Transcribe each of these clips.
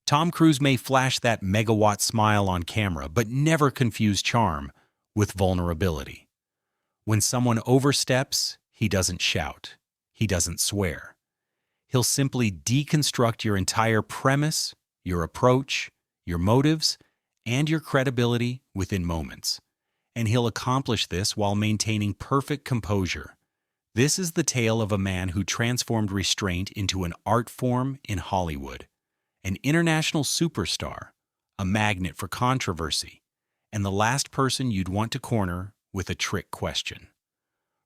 Tom Cruise may flash that megawatt smile on camera, but never confuse charm with vulnerability. When someone oversteps, he doesn't shout. He doesn't swear. He'll simply deconstruct your entire premise, your approach, your motives, and your credibility within moments. And he'll accomplish this while maintaining perfect composure. This is the tale of a man who transformed restraint into an art form in Hollywood, an international superstar, a magnet for controversy, and the last person you'd want to corner with a trick question.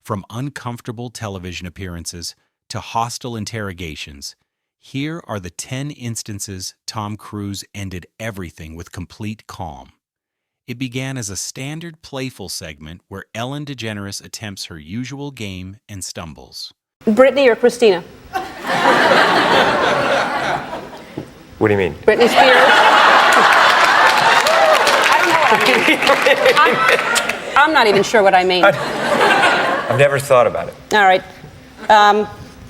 From uncomfortable television appearances to hostile interrogations, here are the 10 instances Tom Cruise ended everything with complete calm. It began as a standard playful segment where Ellen DeGeneres attempts her usual game and stumbles. Britney or Christina? What do you mean? Britney Spears? I'm not even sure what I mean. I've never thought about it. All right.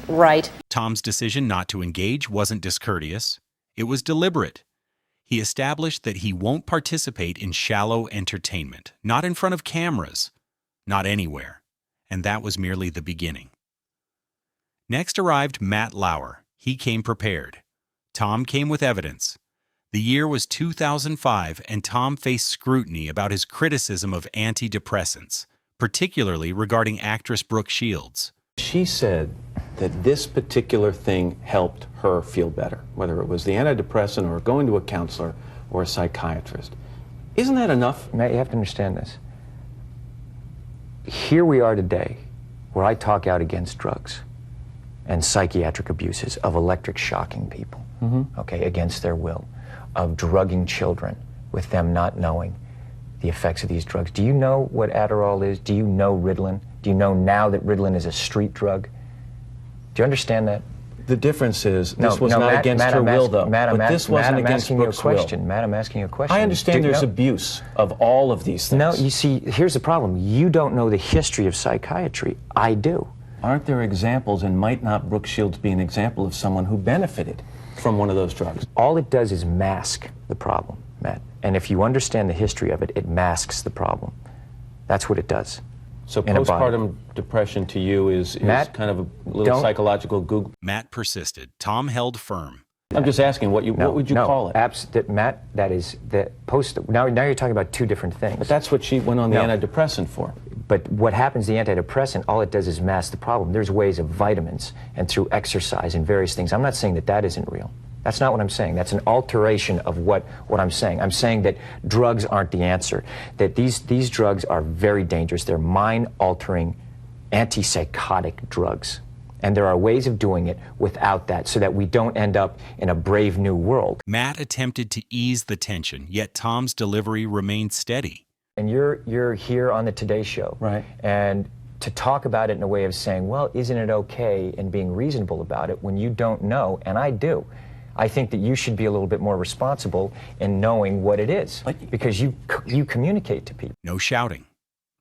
Right. Tom's decision not to engage wasn't discourteous. It was deliberate. He established that he won't participate in shallow entertainment, not in front of cameras, not anywhere. And that was merely the beginning. Next arrived Matt Lauer. He came prepared. Tom came with evidence. The year was 2005, and Tom faced scrutiny about his criticism of antidepressants, particularly regarding actress Brooke Shields. She said that this particular thing helped her feel better, whether it was the antidepressant or going to a counselor or a psychiatrist. Isn't that enough? Matt, you have to understand this. Here we are today, where I talk out against drugs and psychiatric abuses of electric shocking people, okay, against their will, of drugging children with them not knowing the effects of these drugs. Do you know what Adderall is? Do you know Ritalin? Do you know now that Ritalin is a street drug? Do you understand that? The difference is this was not Matt, against her will, though. But this wasn't against Brooke's will. Matt, I'm asking you a question. I understand there's abuse of all of these things. No, you see, here's the problem. You don't know the history of psychiatry. I do. Aren't there examples, and might not Brooke Shields be an example of someone who benefited from one of those drugs? All it does is mask the problem, Matt. And if you understand the history of it, it masks the problem. That's what it does. So postpartum depression to you is Matt, kind of a little psychological Google. Matt persisted. Tom held firm. I'm just asking, what would you call it? Matt, that is the now you're talking about two different things. But that's what she went on the antidepressant for. But what happens, the antidepressant, all it does is mask the problem. There's ways of vitamins and through exercise and various things. I'm not saying that that isn't real. That's not what I'm saying. That's an alteration of what I'm saying. I'm saying that drugs aren't the answer, that these drugs are very dangerous. They're mind-altering, antipsychotic drugs. And there are ways of doing it without that so that we don't end up in a brave new world. Matt attempted to ease the tension, yet Tom's delivery remained steady. And you're here on the Today Show. Right. And to talk about it in a way of saying, well, isn't it okay, and being reasonable about it when you don't know, and I do. I think that you should be a little bit more responsible in knowing what it is, because you communicate to people. No shouting,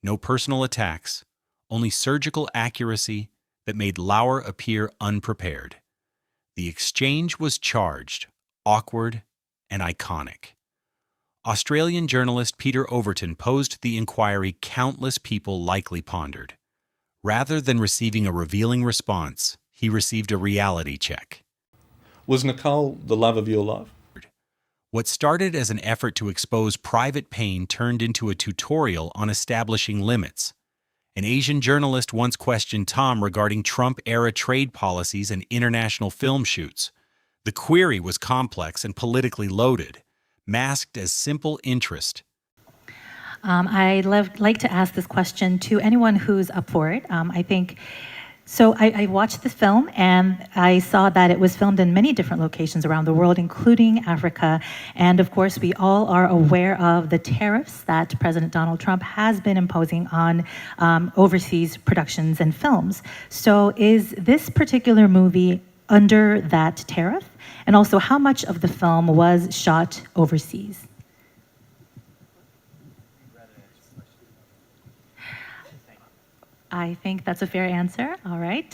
no personal attacks, only surgical accuracy that made Lauer appear unprepared. The exchange was charged, awkward, and iconic. Australian journalist Peter Overton posed the inquiry countless people likely pondered. Rather than receiving a revealing response, he received a reality check. Was Nicole the love of your life? What started as an effort to expose private pain turned into a tutorial on establishing limits. An Asian journalist once questioned Tom regarding Trump-era trade policies and international film shoots. The query was complex and politically loaded, masked as simple interest. I'd like to ask this question to anyone who's up for it. I watched the film and I saw that it was filmed in many different locations around the world, including Africa. And of course, we all are aware of the tariffs that President Donald Trump has been imposing on overseas productions and films. So is this particular movie under that tariff? And also, how much of the film was shot overseas? I think that's a fair answer. All right.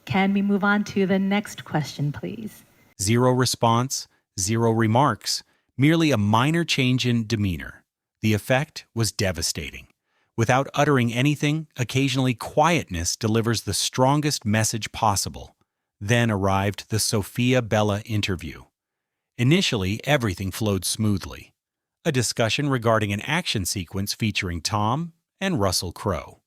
Can we move on to the next question, please? Zero response, 0 remarks, merely a minor change in demeanor. The effect was devastating. Without uttering anything, occasionally quietness delivers the strongest message possible. Then arrived the Sofia Bella interview. Initially, everything flowed smoothly. A discussion regarding an action sequence featuring Tom and Russell Crowe.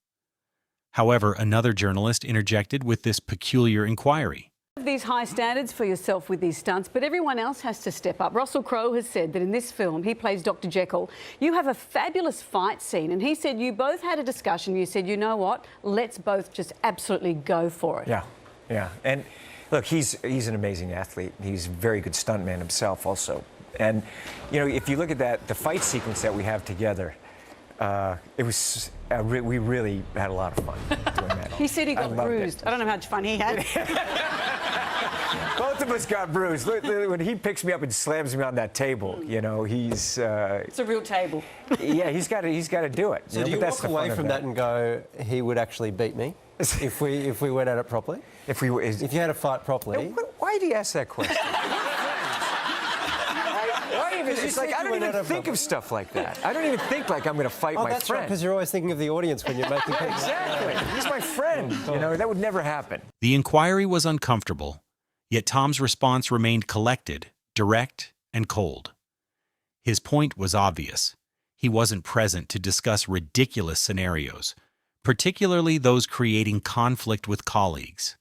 However, another journalist interjected with this peculiar inquiry. These high standards for yourself with these stunts, but everyone else has to step up. Russell Crowe has said that in this film, he plays Dr. Jekyll. You have a fabulous fight scene, and he said you both had a discussion. You said, you know what, let's both just absolutely go for it. Yeah. And look, he's an amazing athlete. He's a very good stuntman himself also. And, you know, if you look at that, the fight sequence that we have together, it was, we really had a lot of fun doing that. He said he got bruised. I don't know how much fun he had. Both of us got bruised. When he picks me up and slams me on that table, you know, he's... It's a real table. Yeah, he's got to do it. So do you walk away from that and go, he would actually beat me if we went at it properly? If you had a fight properly? Why do you ask that question? It's like, I don't even think of stuff like that. I don't even think like I'm going to fight my that's friend. right, because you're always thinking of the audience when you're making people. Exactly. He's my friend. You know, that would never happen. The inquiry was uncomfortable, yet Tom's response remained collected, direct, and cold. His point was obvious. He wasn't present to discuss ridiculous scenarios, particularly those creating conflict with colleagues.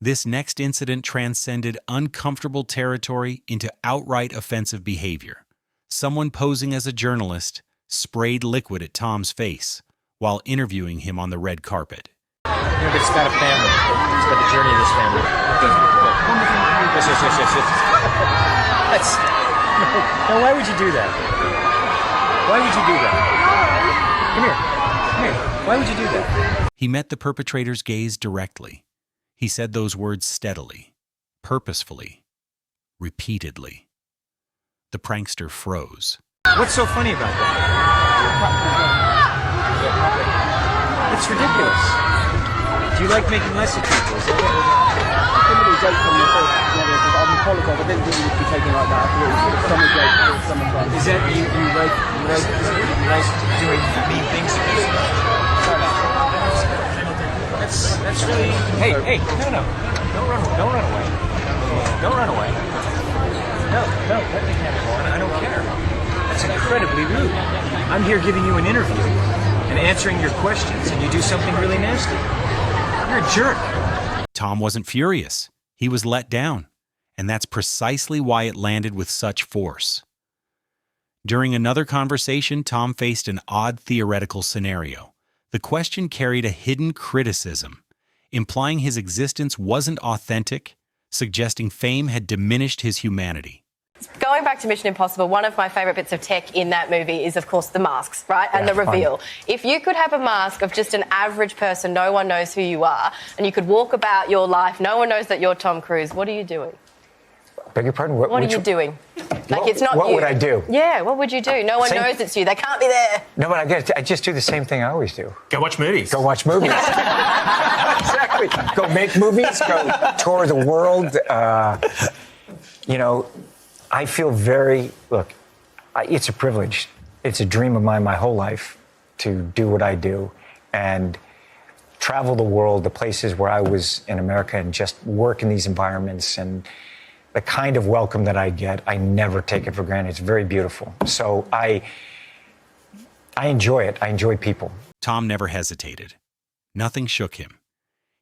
This next incident transcended uncomfortable territory into outright offensive behavior. Someone posing as a journalist sprayed liquid at Tom's face while interviewing him on the red carpet. You know, it's about a family. It's about the journey of this family. Yes. No, why would you do that? Why would you do that? Come here. Why would you do that? He met the perpetrator's gaze directly. He said those words steadily, purposefully, repeatedly. The prankster froze. What's so funny about that? It's ridiculous. Do you like making less of people? Is that what? Somebody joked on the first, I'm apologise, I didn't think you'd be taken like that. Someone joked, someone joked. Is that you like doing mean things to people? That's really... Hey, no. Don't run away. Don't run away. No, let me have it on. I don't care. That's incredibly rude. I'm here giving you an interview and answering your questions, and you do something really nasty. You're a jerk. Tom wasn't furious. He was let down, and that's precisely why it landed with such force. During another conversation, Tom faced an odd theoretical scenario. The question carried a hidden criticism, implying his existence wasn't authentic, suggesting fame had diminished his humanity. Going back to Mission Impossible, one of my favourite bits of tech in that movie is, of course, the masks, right? And the reveal. Fun. If you could have a mask of just an average person, no one knows who you are, and you could walk about your life, no one knows that you're Tom Cruise, what are you doing? Beg your pardon? What are you doing? Like, it's not you. What would I do? Yeah, what would you do? No one knows it's you. They can't be there. No, but I just do the same thing I always do. Go watch movies. Exactly. Go make movies, go tour the world. You know, I feel look, it's a privilege. It's a dream of mine my whole life to do what I do and travel the world, the places where I was in America, and just work in these environments. And the kind of welcome that I get, I never take it for granted. It's very beautiful. So I enjoy it. I enjoy people. Tom never hesitated. Nothing shook him.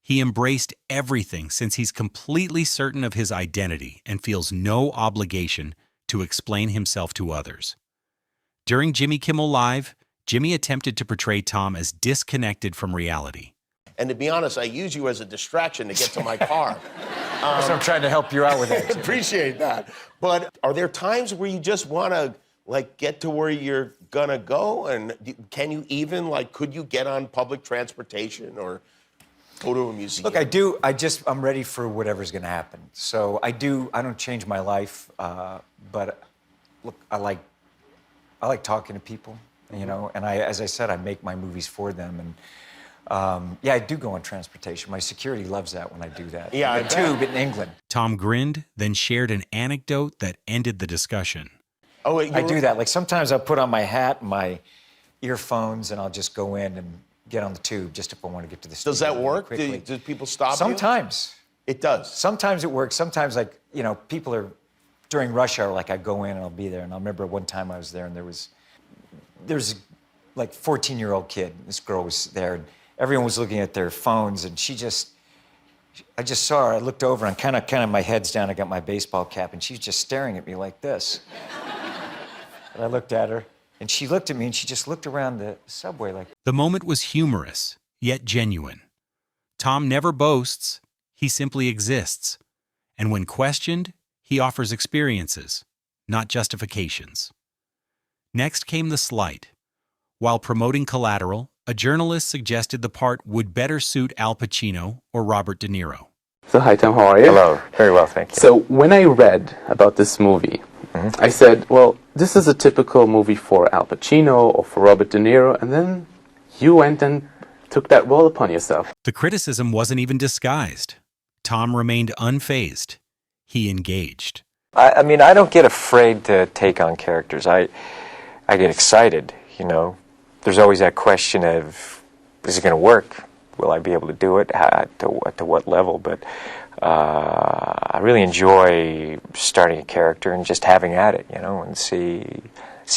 He embraced everything since he's completely certain of his identity and feels no obligation to explain himself to others. During Jimmy Kimmel Live, Jimmy attempted to portray Tom as disconnected from reality. And to be honest, I use you as a distraction to get to my car. So I'm trying to help you out with it. Appreciate that. But are there times where you just want to, like, get to where you're going to go? And can you even, like, could you get on public transportation or go to a museum? Look, I'm ready for whatever's going to happen. So I don't change my life, but look, I like talking to people, you know, and as I said, I make my movies for them. And Yeah, I do go on transportation. My security loves that when I do that. Yeah, I The tube in England. Tom grinned, then shared an anecdote that ended the discussion. Oh, wait, I do that. Like sometimes I'll put on my hat and my earphones and I'll just go in and get on the tube just if I want to get to the studio. Does that work? Quickly. Do people stop you? Sometimes. It does. Sometimes it works. Sometimes, like, you know, people are, during rush hour, like I go in and I'll be there. And I remember one time I was there and there's like 14-year-old kid. This girl was there and everyone was looking at their phones and I just saw her. I looked over and kind of my head's down. I got my baseball cap and she's just staring at me like this. And I looked at her and she looked at me and she just looked around the subway like. The moment was humorous, yet genuine. Tom never boasts, he simply exists. And when questioned, he offers experiences, not justifications. Next came the slight. While promoting Collateral, a journalist suggested the part would better suit Al Pacino or Robert De Niro. So hi Tom, how are you? Hello, very well, thank you. So when I read about this movie, I said, well, this is a typical movie for Al Pacino or for Robert De Niro, and then you went and took that role upon yourself. The criticism wasn't even disguised. Tom remained unfazed. He engaged. I mean, I don't get afraid to take on characters. I get excited, you know. There's always that question of, is it going to work? Will I be able to do it? To what level? But I really enjoy starting a character and just having at it, you know, and see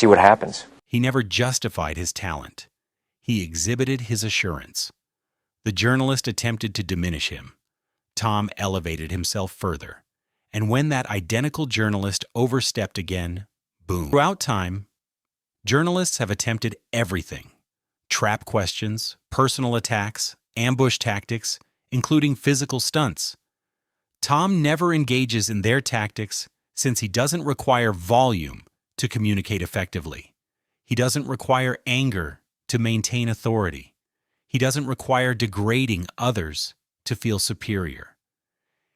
what happens. He never justified his talent. He exhibited his assurance. The journalist attempted to diminish him. Tom elevated himself further. And when that identical journalist overstepped again, boom. Throughout time, journalists have attempted everything. Trap questions, personal attacks, ambush tactics, including physical stunts. Tom never engages in their tactics since he doesn't require volume to communicate effectively. He doesn't require anger to maintain authority. He doesn't require degrading others to feel superior.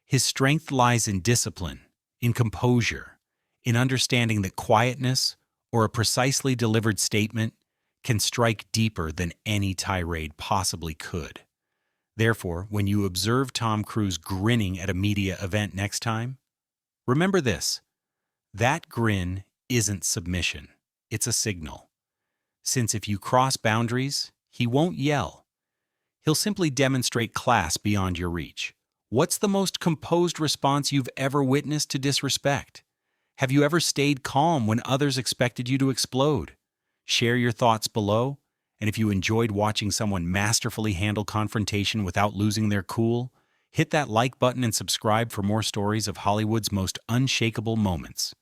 His strength lies in discipline, in composure, in understanding that quietness or a precisely delivered statement can strike deeper than any tirade possibly could. Therefore, when you observe Tom Cruise grinning at a media event next time, remember this: that grin isn't submission, it's a signal. Since if you cross boundaries, he won't yell. He'll simply demonstrate class beyond your reach. What's the most composed response you've ever witnessed to disrespect? Have you ever stayed calm when others expected you to explode? Share your thoughts below, and if you enjoyed watching someone masterfully handle confrontation without losing their cool, hit that like button and subscribe for more stories of Hollywood's most unshakable moments.